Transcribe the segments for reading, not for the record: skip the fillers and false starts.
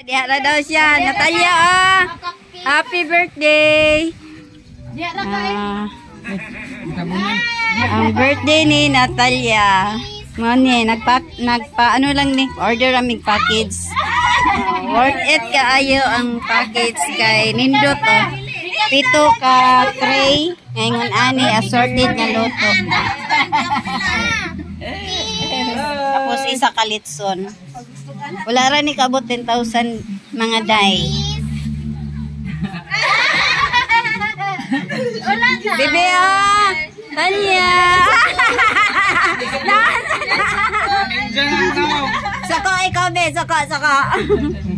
Diara daw siya. Natalia, happy birthday. Ang birthday ni Natalia. Ngani, ano lang ni, order aming package. Worth it kaayo ang package kay nindot pito ka tray ngayon ani assorted nga loto. Tapos isa ka litson. Wala ra ni kabot 10,000 mga day. Bebe Tanya. Saka ikaw be, saka.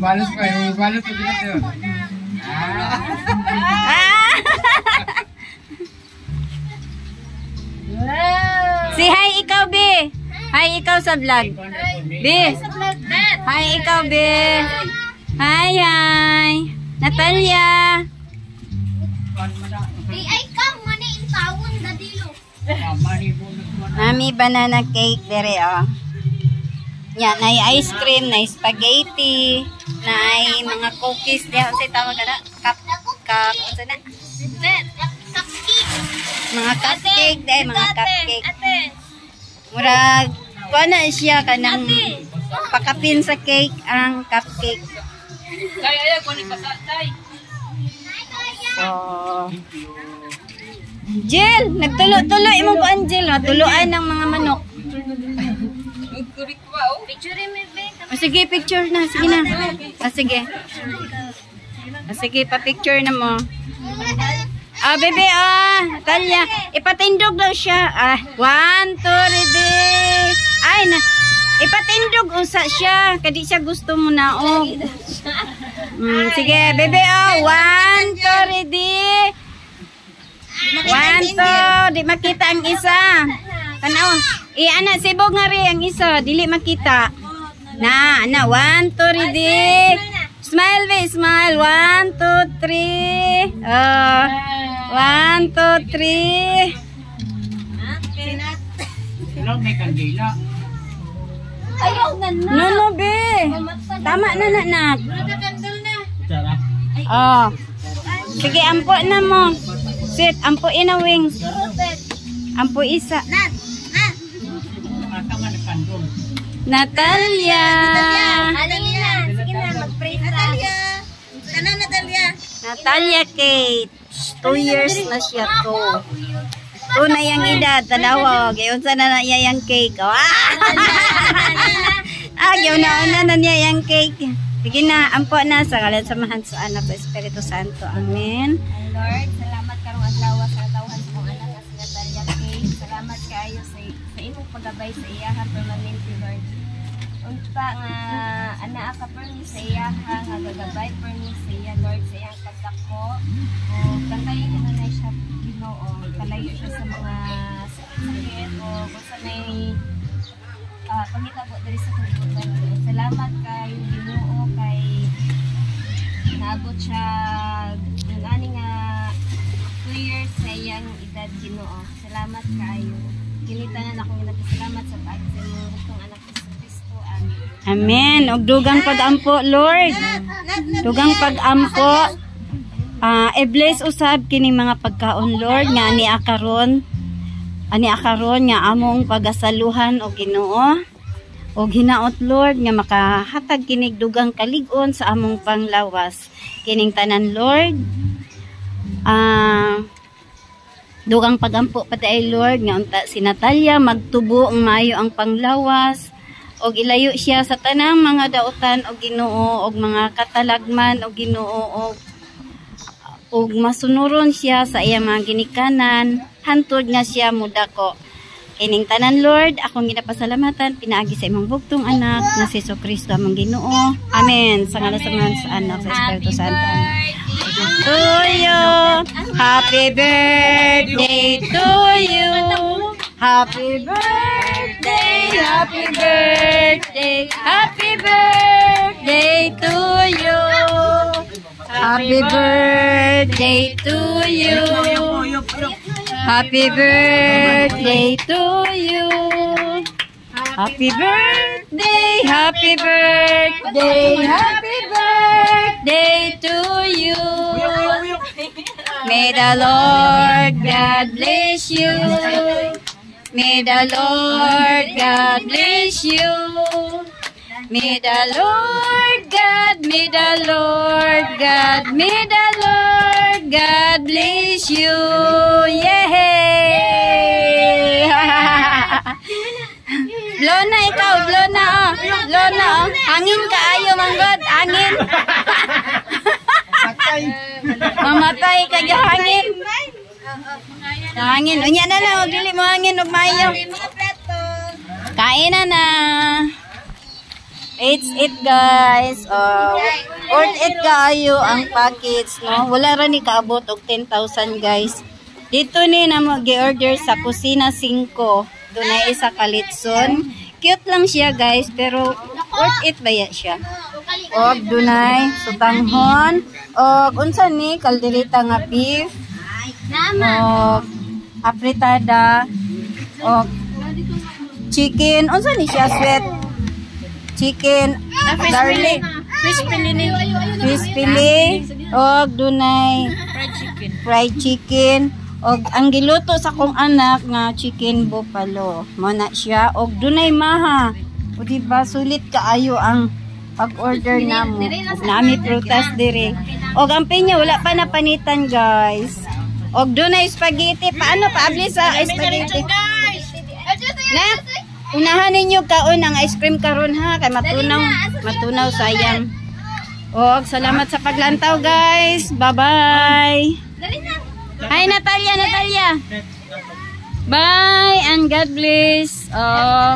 Balas ko dito. Si hi ikaw be. Hi ikaw sa vlog. Be. Hi ikaw be. Hi. Natalia. Ay kam mani in tawon dadilo. Mami banana cake dere Yan, na ice cream, na spaghetti, na mga cookies diha unsay tawag ana? Cupcake. Mga cupcake dai, mga cupcake. Murag kuana siya kanang pakapin sa cake ang cupcake. Kaya ko ni pasatay. So, Jill, nagtulo-tulo imong ko Angel, tuluan ng mga manok. Picture me be. Sige, picture na. Sige na. Sige. Sige, pa-picture na mo. Bebe, Talia. Ipatindog daw siya. 1, 2, bebe. Ay, na. Ipatindog usa siya. Kadi siya gusto mo na, sige, bebe, 1, 2, ready. 1, 2. Di makita ang isa. Tanaw. Ana, sibog nga rin ang isa. Dili makita. Na, 1, 2, ready. Smile, be, smile. 1, 2, 3. 1, 2, 3. Sila may kandila. Ayaw na. No, be. Tama na, nak. Nakakandol na. Sige, ampo na mo. Sit, ampo ina wing. Ampo isa. Natalia. Natalia. Sige na, mag-pray Natalia. Sana Natalia. Natalia Kate. 2 years na siya to. 2 na yung edad. Tanawag. Ngayon sana na niya yung cake. Ngayon na niya yung cake. Sige na, ampo na. Sa ngalan samahan sa anak sa Espiritu Santo. Amen. Lord, salamat karong adlaw sa tawhan sa mong anak si Natalia Kate. Salamat kaayo sa imong paggabay sa iyahan permanente, Lord. Unta nga ana ka permi sa iyahan nga gagabay permi sa iya, Lord, sa iyang pagdako. O kantayin mo na siya Ginoo, kalayo siya sa mga sakit o kung sa may pangitabo diri sa kalibutan. Salamat kay Ginoo kay naabot siya ng ani nga 2 years sa iyang edad, Ginoo. Salamat kayo. Kinitanan ako nagpasalamat sa pag-ibig mo gustong anak ni Kristo. Amen. Amen. Og dugang pag-ampo, Lord. Dugang pag-ampo. I-bless usab kining mga pagkaon, Lord, nga ani akaron nga among pagasaluhan o Ginoo. Og hinaot, Lord, nga makahatag kinig dugang kalig-on sa among panglawas. Kining tanan, Lord. Dugang pagampo pati ay Lord nga unta si Natalia magtubo ang maayo ang panglawas og ilayo siya sa tanang mga dautan og Ginoo og mga katalagman og Ginoo og masunuron siya sa iyang mga ginikanan hantod nga siya mudako. Kining tanan, Lord, akong ginapasalamatan pinaagi sa imong bugtong anak nga si Jesucristo among Ginoo. Amen. Sa ngalan sa anak sa Espiritu Santo. To you, happy birthday to you, happy birthday, happy birthday, happy birthday to you, happy birthday to you, happy birthday to you, happy birthday, happy birthday, happy birthday. May the Lord God bless you. May the Lord God bless you. May the Lord God, may the Lord God, may the Lord God bless you. Yay! Blow na ikaw, blow na oh. Blow na oh. Hangin ka ayo manggod, hangin. Mamatay ka yung hangin. Hangin. Unya na lang, dili mo hangin ug maayo. Kain na. It's it guys. Worth it kaayo ang package, no? Wala ra ni kaabot og 10,000 guys. Dito ni na mo gi-order sa Kusina 5. Dunay isa ka litson. Cute lang siya guys, pero worth it ba siya? Og dunay sutanghon, og unsa ni kaldereta nga beef. Og apritada, og chicken, unsa ni siya sweet? Chicken, garlic, crispy, og dunay fried chicken, og ang giluto sa kong anak nga chicken buffalo. Mo na siya, og dunay maha. O diba sulit kaayo ang pag-order namo. Og nami prutas dire. Og ang pinya wala pa napanitan guys. Og dunay spaghetti. Paano paabli sa spaghetti? Na, unahan ninyo kaon ang ice cream karon ha, kay matunaw sayang. Og salamat sa paglantaw guys. Bye-bye. Hi Natalia. Bye and God bless.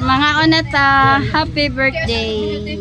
Mga onata, happy birthday.